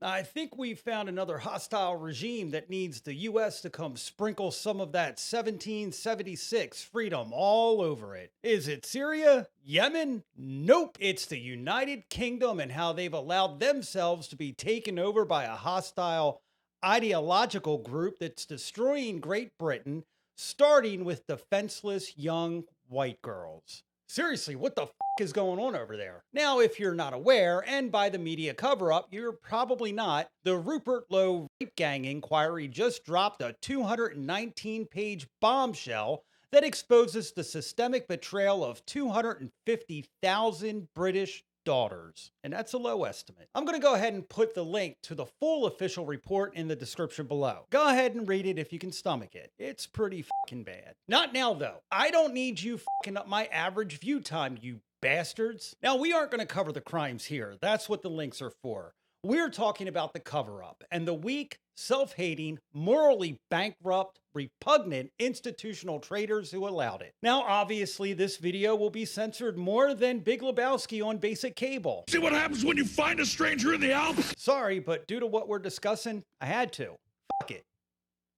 I think we've found another hostile regime that needs the US to come sprinkle some of that 1776 freedom all over it. Is it Syria? Yemen? Nope. It's the United Kingdom and how they've allowed themselves to be taken over by a hostile ideological group that's destroying Great Britain, starting with defenseless young white girls. Seriously, what the is going on over there? Now, if you're not aware, and by the media cover up, you're probably not, the Rupert Lowe rape gang inquiry just dropped a 219-page bombshell that exposes the systemic betrayal of 250,000 British daughters. And that's a low estimate. I'm going to go ahead and put the link to the full official report in the description below. Go ahead and read it if you can stomach it. It's pretty fucking bad. Not now, though. I don't need you fucking up my average view time, you bastards. Now, we aren't going to cover the crimes here. That's what the links are for. We're talking about the cover-up and the weak, self-hating, morally bankrupt, repugnant institutional traitors who allowed it. Now, obviously, this video will be censored more than Big Lebowski on basic cable. See what happens when you find a stranger in the Alps? Sorry, but due to what we're discussing, I had to. Fuck it.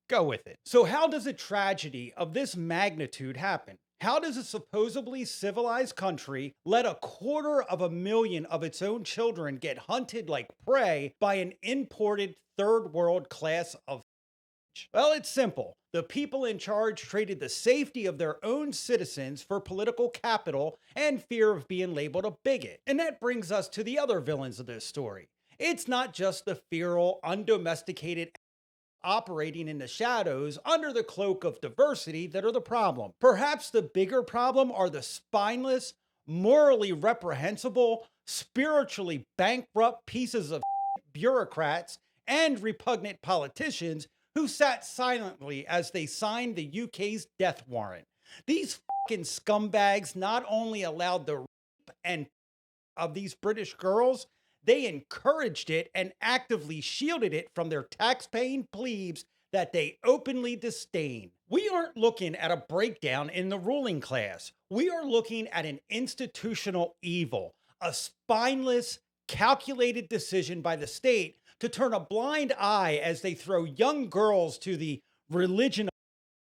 Go with it. So how does a tragedy of this magnitude happen? How does a supposedly civilized country let 250,000 of its own children get hunted like prey by an imported third world class of? Well, it's simple. The people in charge traded the safety of their own citizens for political capital and fear of being labeled a bigot. And that brings us to the other villains of this story. It's not just the feral, undomesticated operating in the shadows under the cloak of diversity that are the problem. Perhaps the bigger problem are the spineless, morally reprehensible, spiritually bankrupt pieces of bureaucrats and repugnant politicians who sat silently as they signed the UK's death warrant. These fucking scumbags not only allowed the rape and of these British girls, they encouraged it and actively shielded it from their tax-paying plebes that they openly disdain. We aren't looking at a breakdown in the ruling class. We are looking at an institutional evil, a spineless, calculated decision by the state to turn a blind eye as they throw young girls to the religion of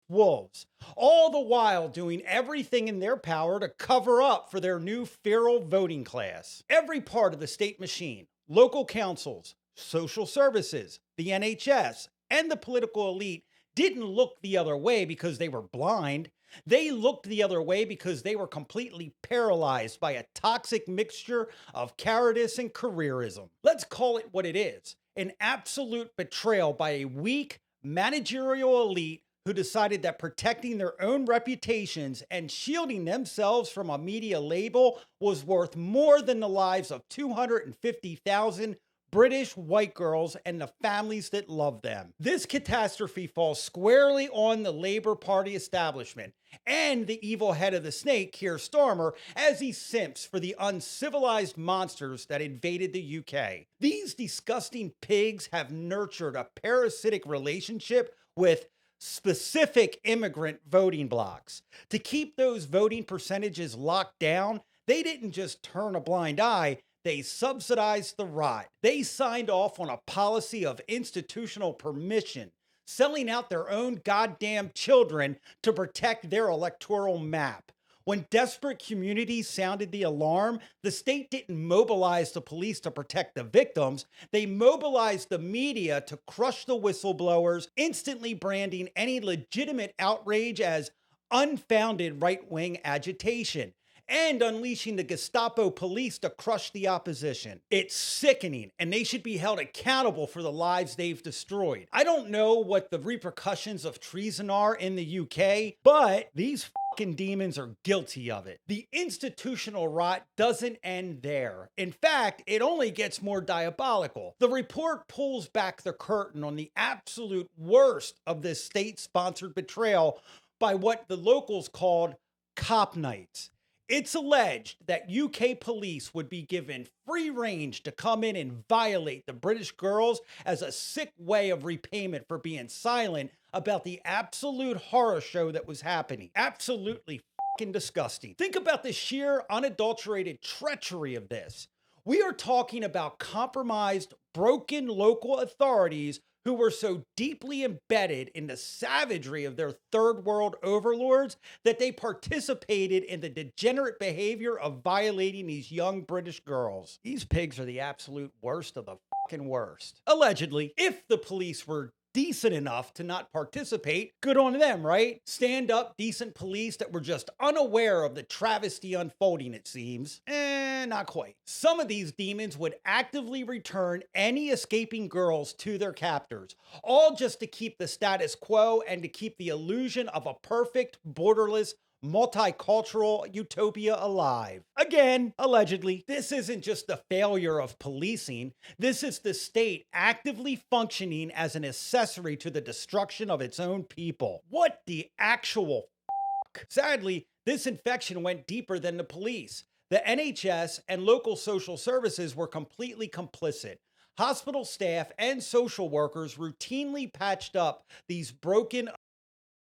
wolves, all the while doing everything in their power to cover up for their new feral voting class. Every part of the state machine, local councils, social services, the NHS, and the political elite didn't look the other way because they were blind. They looked the other way because they were completely paralyzed by a toxic mixture of cowardice and careerism. Let's call it what it is: an absolute betrayal by a weak managerial elite who decided that protecting their own reputations and shielding themselves from a media label was worth more than the lives of 250,000 British white girls and the families that love them. This catastrophe falls squarely on the Labour Party establishment and the evil head of the snake, Keir Starmer, as he simps for the uncivilized monsters that invaded the UK. These disgusting pigs have nurtured a parasitic relationship with specific immigrant voting blocks. To keep those voting percentages locked down, they didn't just turn a blind eye, they subsidized the rot. They signed off on a policy of institutional permission, selling out their own goddamn children to protect their electoral map. When desperate communities sounded the alarm, the state didn't mobilize the police to protect the victims. They mobilized the media to crush the whistleblowers, instantly branding any legitimate outrage as unfounded right-wing agitation, and unleashing the Gestapo police to crush the opposition. It's sickening, and they should be held accountable for the lives they've destroyed. I don't know what the repercussions of treason are in the UK, but these fucking demons are guilty of it. The institutional rot doesn't end there. In fact, it only gets more diabolical. The report pulls back the curtain on the absolute worst of this state-sponsored betrayal by what the locals called cop nights. It's alleged that UK police would be given free range to come in and violate the British girls as a sick way of repayment for being silent about the absolute horror show that was happening. Absolutely fucking disgusting. Think about the sheer unadulterated treachery of this. We are talking about compromised broken local authorities who were so deeply embedded in the savagery of their third world overlords that they participated in the degenerate behavior of violating these young British girls. These pigs are the absolute worst of the fucking worst. Allegedly, if the police were decent enough to not participate, good on them, right? Stand up, decent police that were just unaware of the travesty unfolding, it seems. Not quite. Some of these demons would actively return any escaping girls to their captors, all just to keep the status quo and to keep the illusion of a perfect, borderless, multicultural utopia alive. Again, allegedly, this isn't just the failure of policing. This is the state actively functioning as an accessory to the destruction of its own people. What the actual fuck? Sadly, this infection went deeper than the police. The NHS and local social services were completely complicit. Hospital staff and social workers routinely patched up these broken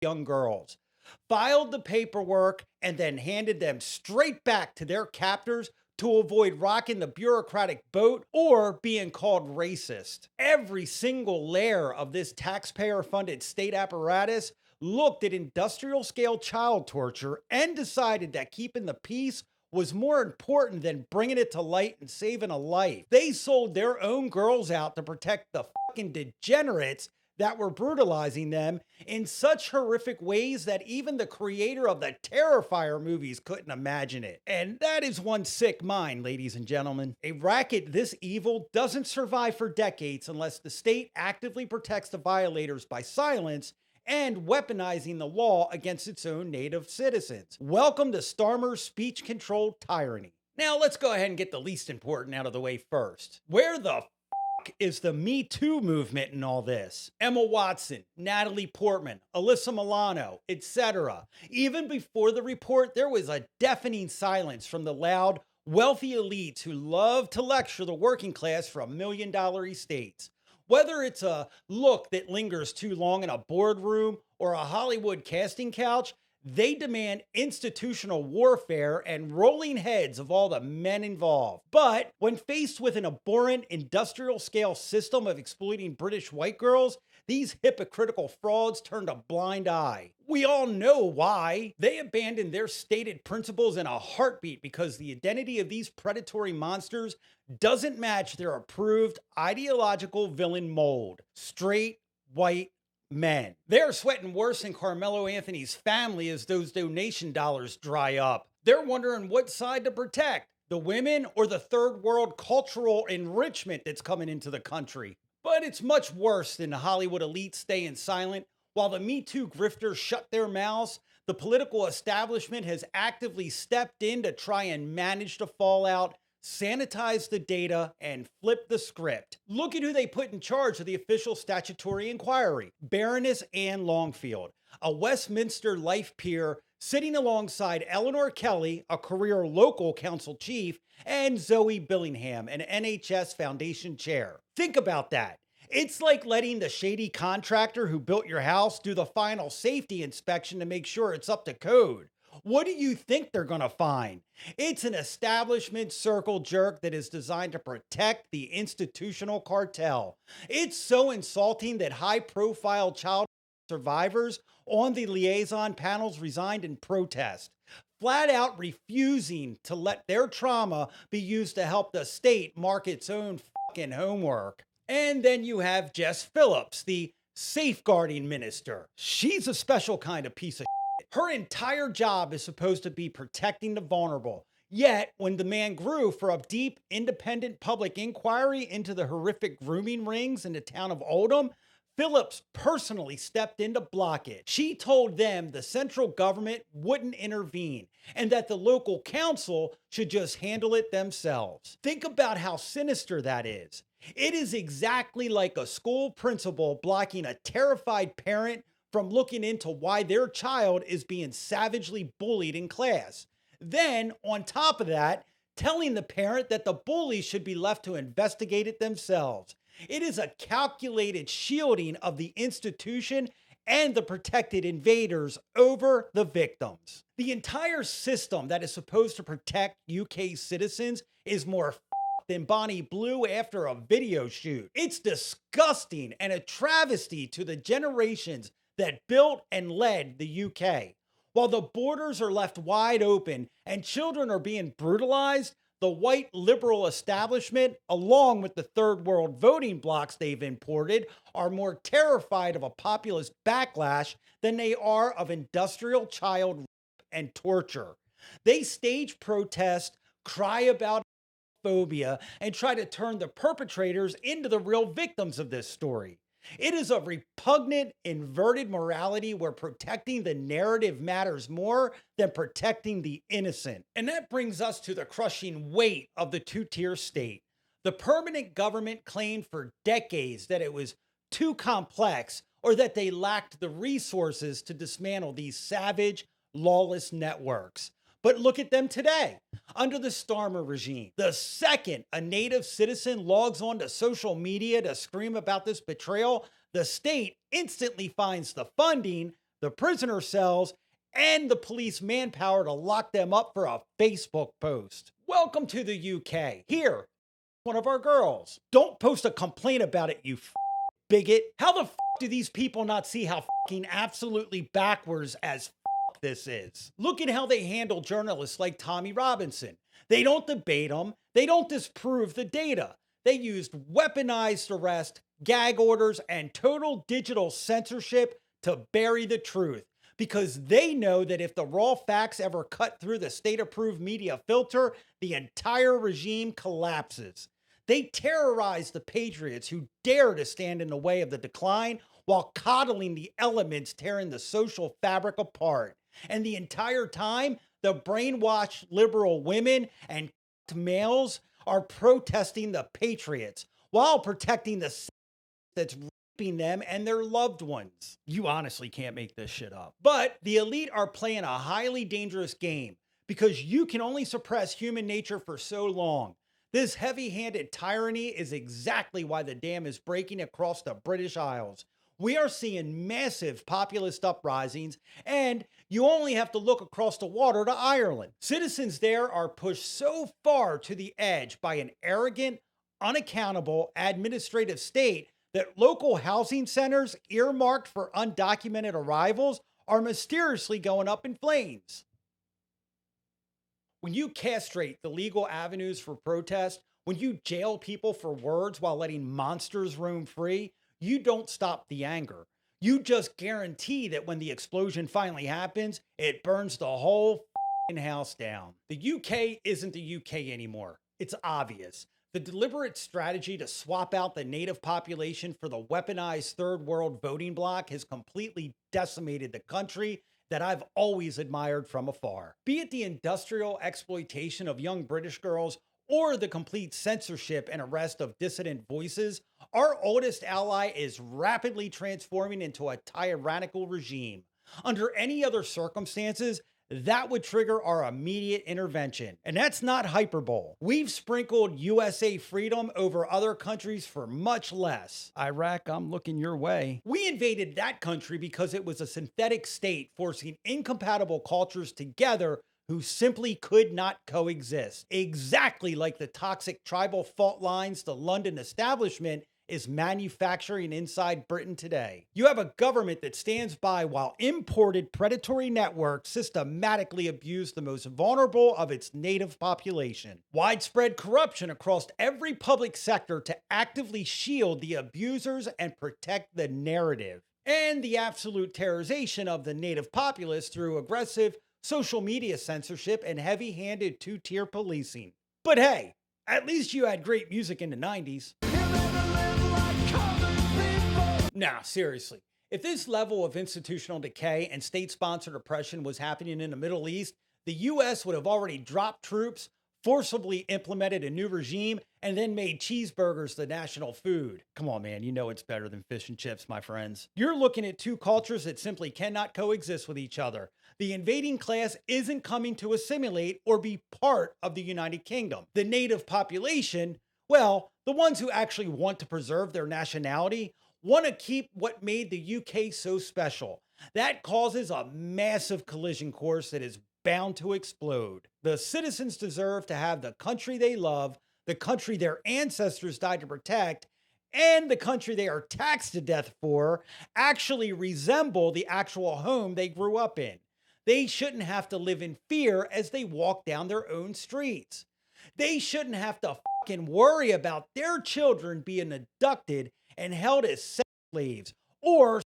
young girls, filed the paperwork, and then handed them straight back to their captors to avoid rocking the bureaucratic boat or being called racist. Every single layer of this taxpayer-funded state apparatus looked at industrial-scale child torture and decided that keeping the peace was more important than bringing it to light and saving a life. They sold their own girls out to protect the fucking degenerates that were brutalizing them in such horrific ways that even the creator of the Terrifier movies couldn't imagine it. And that is one sick mind, ladies and gentlemen. A racket this evil doesn't survive for decades unless the state actively protects the violators by silence and weaponizing the law against its own native citizens. Welcome to Starmer's speech control tyranny. Now let's go ahead and get the least important out of the way first. Where the is the Me Too movement in all this? Emma Watson, Natalie Portman, Alyssa Milano, etc. Even before the report, there was a deafening silence from the loud, wealthy elites who love to lecture the working class from million-dollar estates. Whether it's a look that lingers too long in a boardroom or a Hollywood casting couch, they demand institutional warfare and rolling heads of all the men involved. But when faced with an abhorrent industrial-scale system of exploiting British white girls, these hypocritical frauds turned a blind eye. We all know why. They abandoned their stated principles in a heartbeat because the identity of these predatory monsters doesn't match their approved ideological villain mold. Straight, white men. They're sweating worse than Carmelo Anthony's family as those donation dollars dry up. They're wondering what side to protect, the women or the third world cultural enrichment that's coming into the country. But it's much worse than the Hollywood elite staying silent. While the Me Too grifters shut their mouths, the political establishment has actively stepped in to try and manage the fallout, sanitize the data, and flip the script. Look at who they put in charge of the official statutory inquiry. Baroness Anne Longfield, a Westminster life peer sitting alongside Eleanor Kelly, a career local council chief, and Zoe Billingham, an NHS Foundation chair. Think about that. It's like letting the shady contractor who built your house do the final safety inspection to make sure it's up to code. What do you think they're going to find? It's an establishment circle jerk that is designed to protect the institutional cartel. It's so insulting that high-profile child survivors on the liaison panels resigned in protest, flat out refusing to let their trauma be used to help the state mark its own fucking homework. And then you have Jess Phillips, the safeguarding minister. She's a special kind of piece of shit. Her entire job is supposed to be protecting the vulnerable. Yet, when demand grew for a deep, independent public inquiry into the horrific grooming rings in the town of Oldham, Phillips personally stepped in to block it. She told them the central government wouldn't intervene and that the local council should just handle it themselves. Think about how sinister that is. It is exactly like a school principal blocking a terrified parent from looking into why their child is being savagely bullied in class. Then, on top of that, telling the parent that the bully should be left to investigate it themselves. It is a calculated shielding of the institution and the protected invaders over the victims. The entire system that is supposed to protect UK citizens is more than Bonnie Blue after a video shoot. It's disgusting and a travesty to the generations that built and led the UK. While the borders are left wide open and children are being brutalized, the white liberal establishment, along with the third world voting blocs they've imported, are more terrified of a populist backlash than they are of industrial child rape and torture. They stage protests, cry about phobia, and try to turn the perpetrators into the real victims of this story. It is a repugnant, inverted morality where protecting the narrative matters more than protecting the innocent. And that brings us to the crushing weight of the two-tier state. The permanent government claimed for decades that it was too complex or that they lacked the resources to dismantle these savage, lawless networks. But look at them today. Under the Starmer regime, the second a native citizen logs onto social media to scream about this betrayal, the state instantly finds the funding, the prisoner cells, and the police manpower to lock them up for a Facebook post. Welcome to the UK. Here, one of our girls. Don't post a complaint about it, you bigot. How the do these people not see how absolutely backwards as this is? Look at how they handle journalists like Tommy Robinson. They don't debate them. They don't disprove the data. They used weaponized arrest, gag orders, and total digital censorship to bury the truth because they know that if the raw facts ever cut through the state-approved media filter, the entire regime collapses. They terrorize the patriots who dare to stand in the way of the decline while coddling the elements tearing the social fabric apart. And the entire time, the brainwashed liberal women and males are protesting the patriots while protecting the that's raping them and their loved ones. You honestly can't make this shit up. But the elite are playing a highly dangerous game because you can only suppress human nature for so long. This heavy-handed tyranny is exactly why the dam is breaking across the British Isles. We are seeing massive populist uprisings, and you only have to look across the water to Ireland. Citizens there are pushed so far to the edge by an arrogant, unaccountable administrative state that local housing centers earmarked for undocumented arrivals are mysteriously going up in flames. When you castrate the legal avenues for protest, when you jail people for words while letting monsters roam free, you don't stop the anger. You just guarantee that when the explosion finally happens, it burns the whole house down. The UK isn't the UK anymore. It's obvious. The deliberate strategy to swap out the native population for the weaponized third world voting bloc has completely decimated the country that I've always admired from afar. Be it the industrial exploitation of young British girls or the complete censorship and arrest of dissident voices, our oldest ally is rapidly transforming into a tyrannical regime. Under any other circumstances, that would trigger our immediate intervention. And that's not hyperbole. We've sprinkled USA freedom over other countries for much less. Iraq, I'm looking your way. We invaded that country because it was a synthetic state forcing incompatible cultures together who simply could not coexist. Exactly like the toxic tribal fault lines the London establishment is manufacturing inside Britain today. You have a government that stands by while imported predatory networks systematically abuse the most vulnerable of its native population. Widespread corruption across every public sector to actively shield the abusers and protect the narrative. And the absolute terrorization of the native populace through aggressive social media censorship and heavy-handed two-tier policing. But hey, at least you had great music in the 90s. Nah, seriously. If this level of institutional decay and state-sponsored oppression was happening in the Middle East, the US would have already dropped troops, forcibly implemented a new regime, and then made cheeseburgers the national food. Come on, man, you know it's better than fish and chips, my friends. You're looking at two cultures that simply cannot coexist with each other. The invading class isn't coming to assimilate or be part of the United Kingdom. The native population, well, the ones who actually want to preserve their nationality, want to keep what made the UK so special. That causes a massive collision course that is bound to explode. The citizens deserve to have the country they love, the country their ancestors died to protect, and the country they are taxed to death for actually resemble the actual home they grew up in. They shouldn't have to live in fear as they walk down their own streets. They shouldn't have to fucking worry about their children being abducted and held as sex slaves or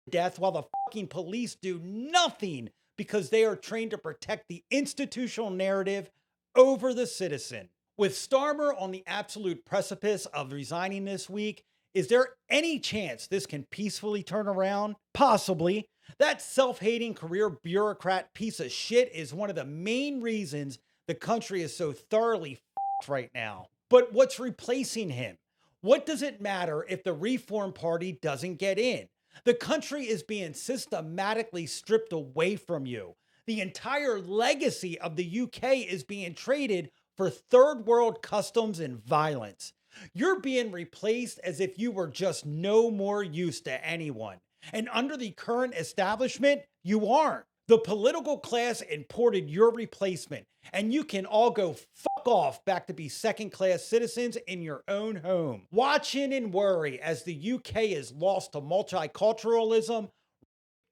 death while the fucking police do nothing because they are trained to protect the institutional narrative over the citizen. With Starmer on the absolute precipice of resigning this week, is there any chance this can peacefully turn around? Possibly. That self-hating career bureaucrat piece of shit is one of the main reasons the country is so thoroughly f***ed right now. But what's replacing him? What does it matter if the Reform Party doesn't get in? The country is being systematically stripped away from you. The entire legacy of the UK is being traded for third world customs and violence. You're being replaced as if you were just no more use to anyone. And under the current establishment, you aren't. The political class imported your replacement, and you can all go fuck off back to be second-class citizens in your own home. Watch in and worry as the UK is lost to multiculturalism,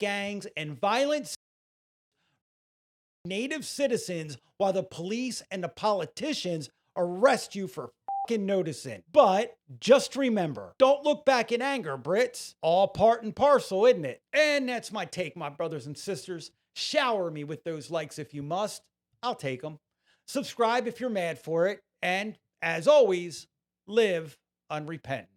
gangs, and violence native citizens while the police and the politicians arrest you for fucking noticing. But just remember, don't look back in anger, Brits. All part and parcel, isn't it? And that's my take, my brothers and sisters. Shower me with those likes if you must. I'll take them. Subscribe if you're mad for it. And as always, live unrepentant.